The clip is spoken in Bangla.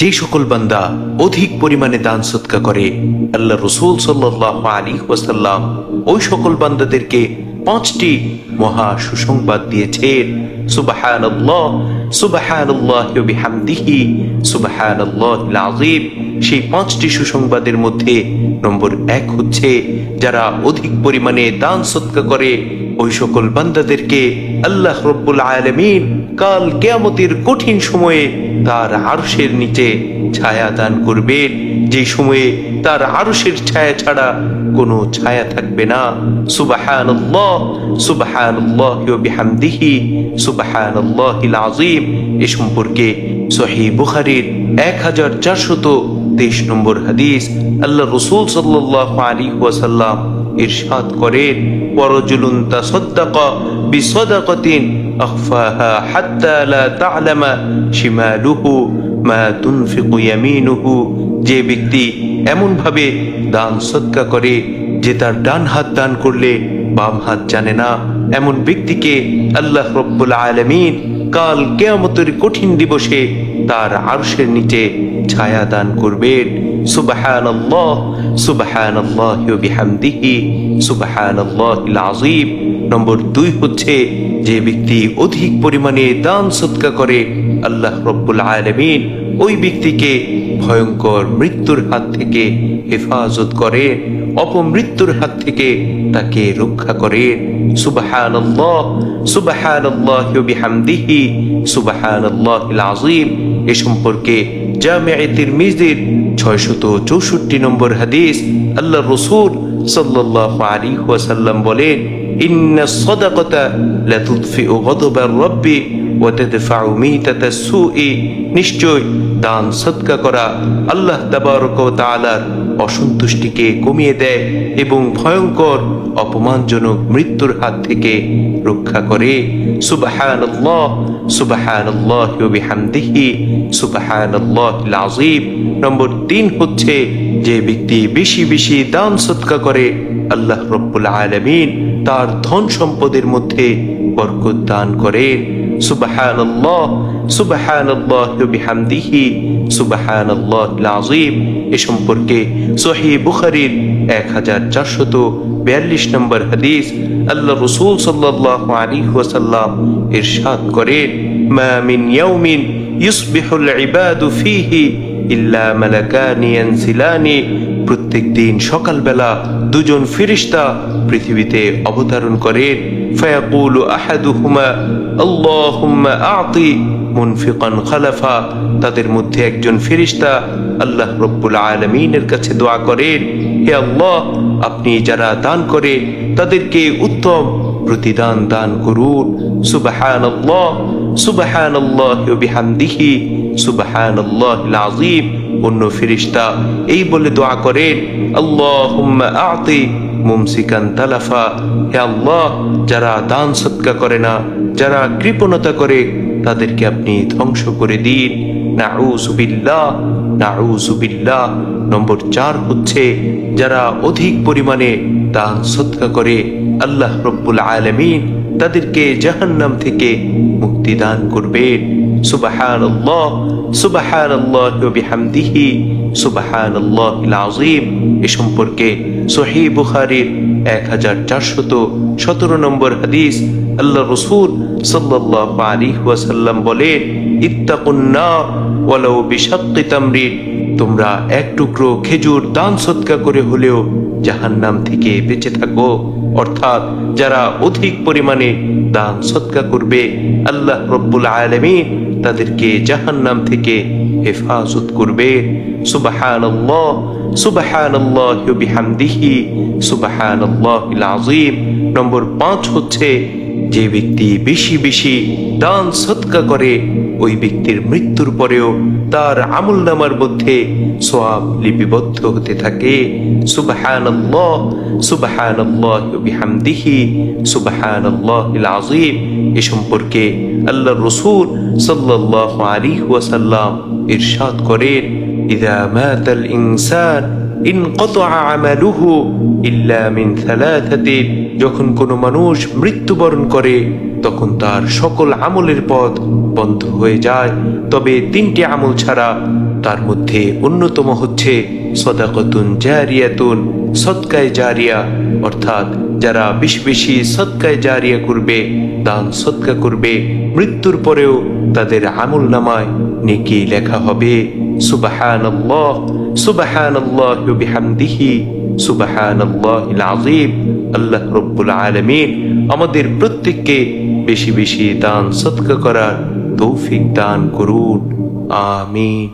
যে সকল বান্দা অধিক পরিমাণে দান সদকা করে, আল্লাহ রাসূল সাল্লাল্লাহু আলাইহি ওয়াসাল্লাম ওই সকল বান্দাদেরকে 5টি মহা সুসংবাদ দিয়েছেন। সুবহানাল্লাহ, সুবহানাল্লাহি ওয়া বিহামদিহি, সুবহানাল্লাহিল আযীম। সেই 5টি সুসংবাদের মধ্যে নম্বর 1 হচ্ছে, যারা অধিক পরিমাণে দান সদকা করে ওই সকল বান্দাদেরকে আল্লাহ রাব্বুল আলামিন কাল কিয়ামতের কঠিন সময়ে তার আরশের নিচে ছায়া দান করবেন, যে সময়ে তার আরশের ছায়া ছাড়া কোনো ছায়া থাকবে না। সুবহানাল্লাহ, সুবহানাল্লাহি ওয়া বিহামদিহি, সুবহানাল্লাহিল আযীম। এ সম্পর্কে সহিহ বুখারীর 1423 নম্বর হাদিস আল্লাহ রাসূল সাল্লাল্লাহু আলাইহি ওয়াসাল্লাম ইরশাদ করেন, ওয়ারাজুলুন তাসাদ্দাকা বিসাদাকাতিন আখফাহা হাত্তা লা তা'লামা শিমালুহু মা তুনফিকু ইয়ামিনুহু। যে ব্যক্তি এমন ভাবে দান সদকা করে যে তার ডান হাত দান করলে বাম হাত জানে না, এমন ব্যক্তিকে আল্লাহ রাব্বুল আলামিন কাল কিয়ামতের কঠিন দিবসে তার আরশের নিচে ছায়া দান করবেন। সুবহানাল্লাহ, সুবহানাল্লাহি ওয়া বিহামদিহি, সুবহানাল্লাহিল আযীম। নম্বর 2 হচ্ছে, যে ব্যক্তি অধিক পরিমাণে দান সদকা করে আল্লাহ রাব্বুল আলামিন ওই ব্যক্তিকে ভয়ঙ্কর মৃত্যুর হাত থেকে হেফাজত করে, অপমৃত্যুর হাত থেকে তাকে রক্ষা করে। সুবহানাল্লাহ, সুবহানাল্লাহি ওয়া বিহামদিহি, সুবহানাল্লাহিল আযীম। এ সম্পর্কে জামিআ তিরমিজির 664 নম্বর হাদিস আল্লাহ রাসূল সাল্লাল্লাহু আলাইহি ওয়াসাল্লাম বলেন, ইন্নাস সাদাকাতা লা তুদফিউ গাদাবার রাব্বি ওয়া তাদফাউ মিতাতাস সুই। নিশ্চয় দান সদকা করা আল্লাহ তাবারক ওয়া তাআলার অসন্তুষ্টিকে কমিয়ে দেয় এবং ভয়ঙ্কর অপমানজনক মৃত্যুর হাত থেকে রক্ষা করে। সুবহানাল্লাহ, সুবহানাল্লাহি ওয়া বিহামদিহি, সুবহানাল্লাহিল আযীম। নম্বর 3 হচ্ছে, যে ব্যক্তি বেশি বেশি দান সদকা করে আল্লাহ রাব্বুল আলামিন তার ধন সম্পদের মধ্যে বরকত দান করে। সুবহানাল্লাহ, সুবহানাল্লাহি ওয়া বিহামদিহি, সুবহানাল্লাহিল আযীম। এ সম্পর্কে সহিহ বুখারীর 1442 নম্বর হাদিস আল্লাহ রাসূল সাল্লাল্লাহু আলাইহি ওয়াসাল্লাম ইরশাদ করেন, মা মিন ইয়াউমিন ইসবিহুল ইবাদু ফীহি ইল্লা মালাকানি ইয়ানসিলানি। প্রত্যেক দিন সকালবেলা 2জন ফেরেশতা পৃথিবীতে অবতরণ করেন। ফায়াকুলু আহাদুহুমা আল্লাহুম্মা আ'তি মুনফিকান খালাফা। তাদের মধ্যে একজন ফেরেশতা আল্লাহ রাব্বুল আলামিনের কাছে দোয়া করেন, হে আল্লাহ, আপনি যারা দান করে তাদেরকে উত্তম প্রতিদান দান করুন। সুবহানাল্লাহ, সুবহানাল্লাহি ওয়া বিহামদিহি, সুবহানাল্লাহিল আযীম। অন্য ফেরেশতা এই বলে দোয়া করেন, আল্লাহুম্মা আ'তি মুমসিকান তালাফা। হে আল্লাহ, যারা দান সদকা করে না, যারা কৃপণতা করে, তাদেরকে আপনি ধ্বংস করে দিন। নাউযু বিল্লাহ, নাউযু বিল্লাহ। নম্বর 4 হচ্ছে, যারা অধিক পরিমাণে দান সদকা করে আল্লাহ রাব্বুল আলামিন তাদেরকে জাহান্নাম থেকে মুক্তি দান করবেন। সুবহানাল্লাহ, সুবহানাল্লাহি ওয়া বিহামদিহি, সুবহানাল্লাহিল আযীম। এ সম্পর্কে সহিহ বুখারীর 1417 নম্বর হাদিস আল্লাহ রাসূল সাল্লাল্লাহু আলাইহি ওয়াসাল্লাম বলেন, ইত্তাকুন নার ওয়ালাউ বিশাক্কি তামরিন। তোমরা এক টুকরো খেজুর দান সদকা করে হলেও জাহান্নাম থেকে বেঁচে থাকো। অর্থাৎ যারা অধিক পরিমাণে দান সদকা করবে আল্লাহ রাব্বুল আলামিন তাদেরকে জাহান্নাম থেকে হেফাজত করবে। সুবহানাল্লাহ, সুবহানাল্লাহি ওয়া বিহামদিহি, সুবহানাল্লাহিল আযীম। নম্বর 5 হচ্ছে, যে ব্যক্তি বেশি বেশি দান সদকা করে ওই ব্যক্তির মৃত্যুর পরেও তার আমলনামার মধ্যে সওয়াব লিপিবদ্ধ হতে থাকে। সুবহানাল্লাহ, সুবহানাল্লাহি ওয়া বিহামদিহি, সুবহানাল্লাহিল আযীম। এ সম্পর্কে আল্লাহ রাসূল সাল্লাল্লাহু আলাইহি ওয়াসাল্লাম ইরশাদ করেন, ইযা মাতাল ইনসান ইনকাতা আমালুহু ইল্লা মিন সালাসাতিন। যখন কোনো মানুষ মৃত্যুবরণ করে তখন তার সকল আমলের পথ বন্ধ হয়ে যায়। তবে 3টি আমল ছাড়া তার মধ্যে অন্যতম হচ্ছে সদাকাতুন জারিয়াতুন, সদকায়ে জারিয়া, অর্থাৎ যারা বেশি বেশি সদকায়ে জারিয়া করবে, দান সদকা করবে, মৃত্যুর পরেও তাদের আমল নামায় নেকি লেখা হবে। সুবহানাল্লাহ, সুবহানাল্লাহি ওয়া বিহামদিহি, সুবহানাল্লাহিল আযীম। আল্লাহ রাব্বুল আলামিন আমাদের প্রত্যেককে বেশি বেশি দান সদকা করার তৌফিক দান করুন। আমিন।